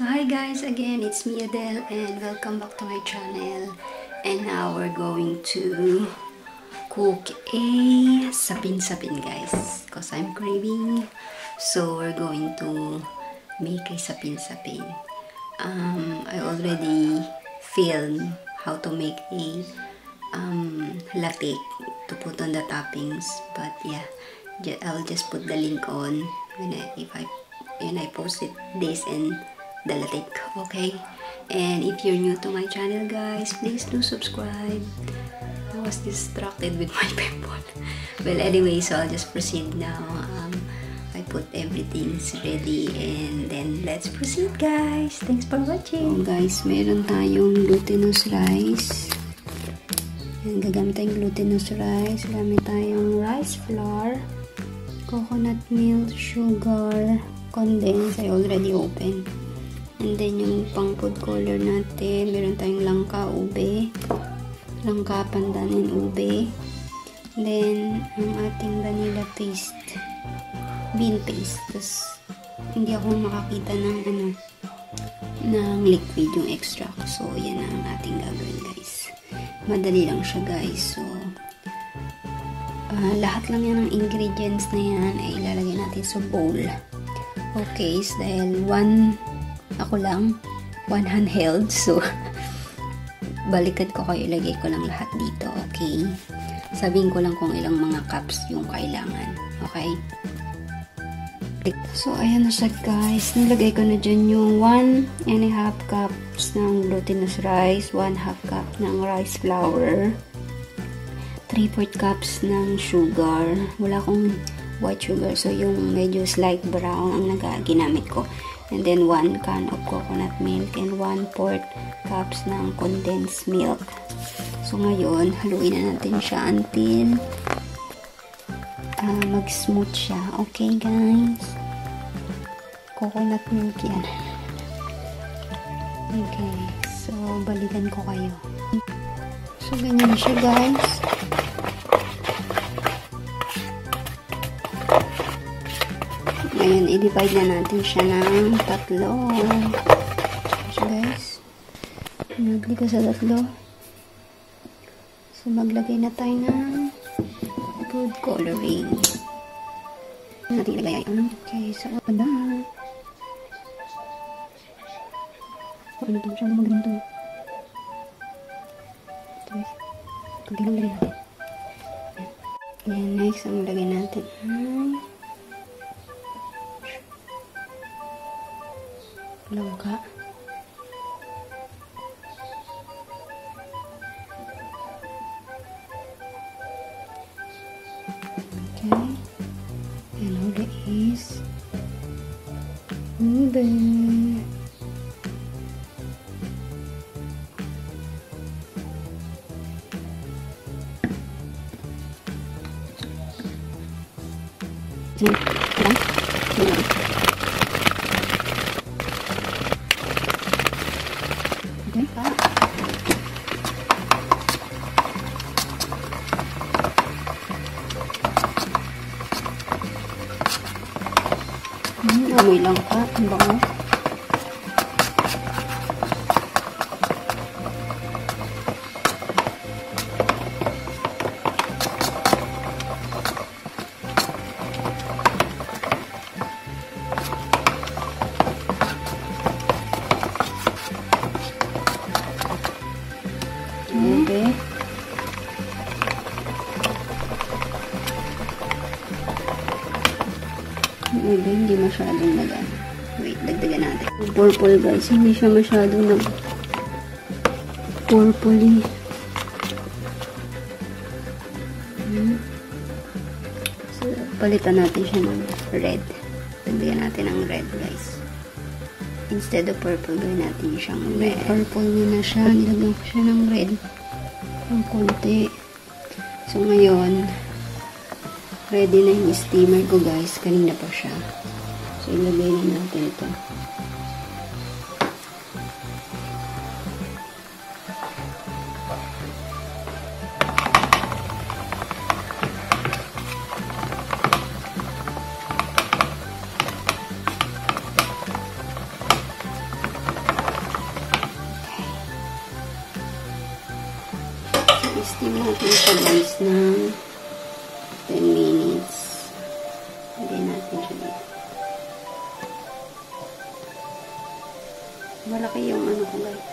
So hi guys, again it's me Adele and welcome back to my channel. And now we're going to cook a sapin-sapin guys, because I'm craving. So we're going to make a sapin-sapin. I already filmed how to make a latik to put on the toppings, but yeah, I'll just put the link on when I post it, this and the latik, okay? And if you're new to my channel guys, please do subscribe. I was distracted with my pimple. Well, anyway, so I'll just proceed now. I put everything's ready and then let's proceed guys. Thanks for watching. So guys, meron tayong glutinous rice. Yan, gagamit tayong glutinous rice. Gamit tayong rice flour, coconut milk, sugar, condensed. I already opened. And then yung pang food color natin, meron tayong langka, ube, langka, pandan, and ube. Then, ang ating vanilla paste, bean paste. Tapos, hindi ako makakita ng ng liquid yung extract. So, yan ang ating gagawin guys. Madali lang siya guys. So, lahat lang yan ng ingredients na yan ay ilalagay natin sa bowl. Okay, so dahil ako lang, one hand held, so balikan ko kayo, ilagay ko lang lahat dito, okay? Sabihin ko lang kung ilang mga cups yung kailangan, okay? So, ayan na siya guys, nilagay ko na dyan yung 1.5 cups ng glutinous rice, 1/2 cup ng rice flour, 3/4 cups ng sugar, wala akong white sugar, so yung medyo slight brown ang ginamit ko. And then 1 can of coconut milk and 1/4 cups ng condensed milk. So ngayon, haluin na natin siya until mag-smooth siya. Okay guys? Coconut milk yan. Okay. So, balikan ko kayo. So, ganyan siya guys. Ngayon, i-divide na natin siya ng 3. So, guys, nagli ko sa 3. So, maglagay na tayo ng food coloring. Natin ilagay ang okay, so, wala. Ano ito? Siya magaling ito. Ito, guys. Kunti lang lagay natin. Ayan, next, ang lagay natin ay langka. Okay. And all the is ube. Amoy lang ka. Ang bango. Okay. Ube, hindi masyadong nagan. Wait, dagdagan natin. Purple guys, hindi siya masyadong purple. So, palitan natin siya ng red. Dagdagan natin ng red guys. Instead of purple, gawin natin siyang red. Purple na siya. Nilagyan ko siya ng red. Ang konti. So, ngayon, ready na yung steamer ko guys. Kanina pa siya. So, ilagay na natin ito. Nasa guys ng 10 minutes. Lagyan natin siya dito. Malaki yung ano ko guys.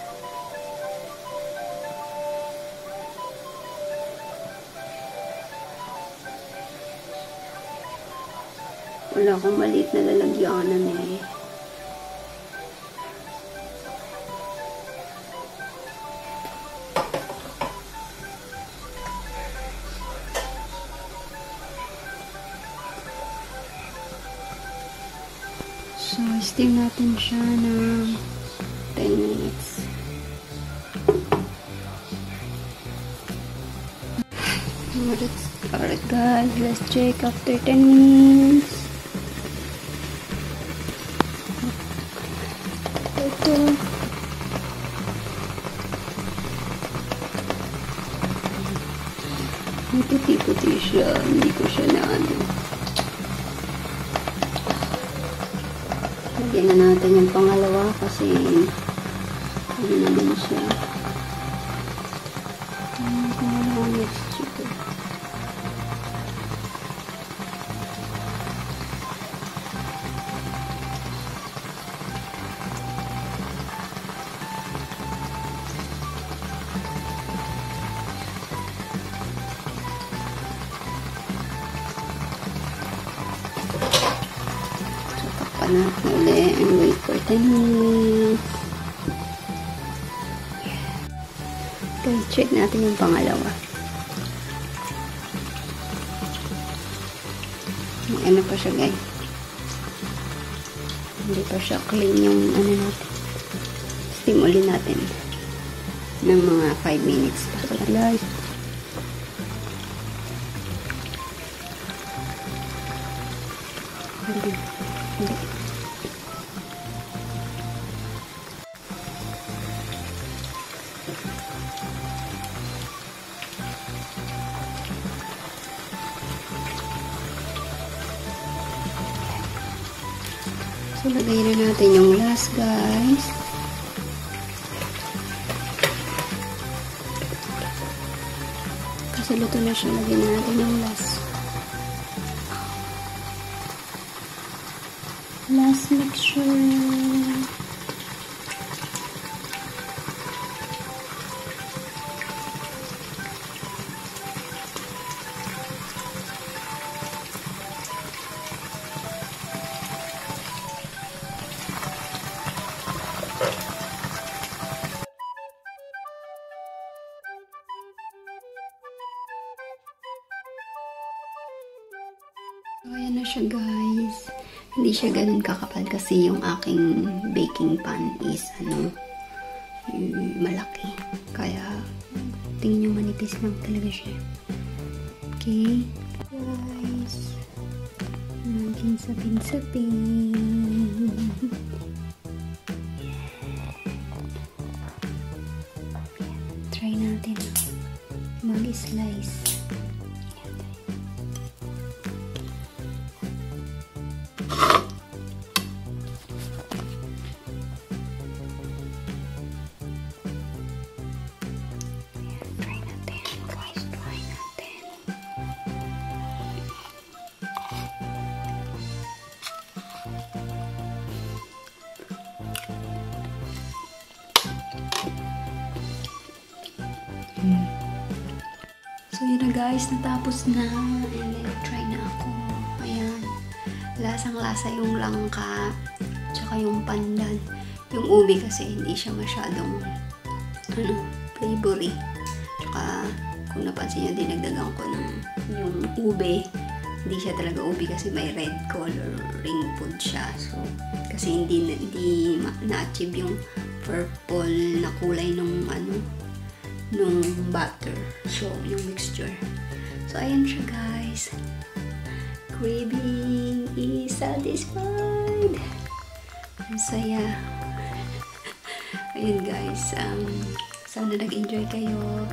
Wala akong maliit na lalagyanan eh. So, steam natin siya ng 10 minutes. Alright guys, let's check after 10 minutes. Ito. May puti-puti siya. Hindi ko siya na ano. Lagyan na natin yung pangalawa kasi ano na din siya. Yung pangalawang mixture. Natin ulit and wait for 10 minutes. Okay, check natin yung pangalawa. Ano pa siya guys? Hindi pa siya clean yung ano natin. Steam ulit natin ng mga 5 minutes pa. Guys. Hindi. So, lagay na natin yung last, guys. Kasi luto na siya, lagay na natin yung last. Last mixture. So, ayan na siya guys. Hindi siya ganun kakapal kasi yung aking baking pan is malaki. Kaya tingin nyo manipis lang talaga siya. Okay. Guys. Naging sapin-sapin. Try natin mag-slice. So, yun na guys, natapos na. And then, try na ako. Ayan. Lasang-lasa yung langka. Tsaka yung pandan. Yung ubi kasi hindi siya masyadong flavory. Tsaka, kung napansin nyo, dinagdagan ko ng yung ube. Hindi siya talaga ubi kasi may red coloring food siya. So, kasi hindi na-achieve yung purple na kulay nung nung butter. So, yung mixture. So, ayan siya guys. Craving is satisfied. Ang saya. Ayun guys. Sana nag-enjoy kayo.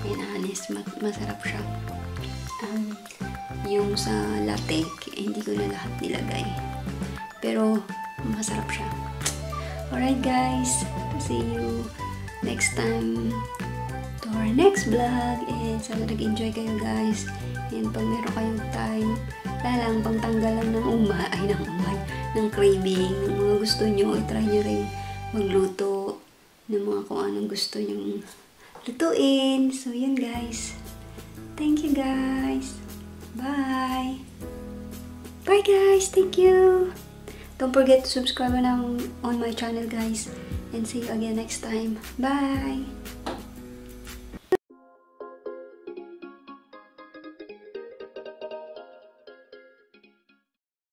Ayan, honest. Masarap siya. Yung sa latte, hindi ko na lahat nilagay. Pero, masarap siya. Alright guys. See you next time. To our next vlog. And sana nag-enjoy kayo guys. And pag meron kayong time, lang pangtanggal lang ng craving, ng mga gusto nyo, itry nyo rin magluto ng mga kung anong gusto nyong lutuin. So, yun guys. Thank you guys. Bye. Bye guys. Thank you. Don't forget to subscribe on my channel guys. And see you again next time. Bye.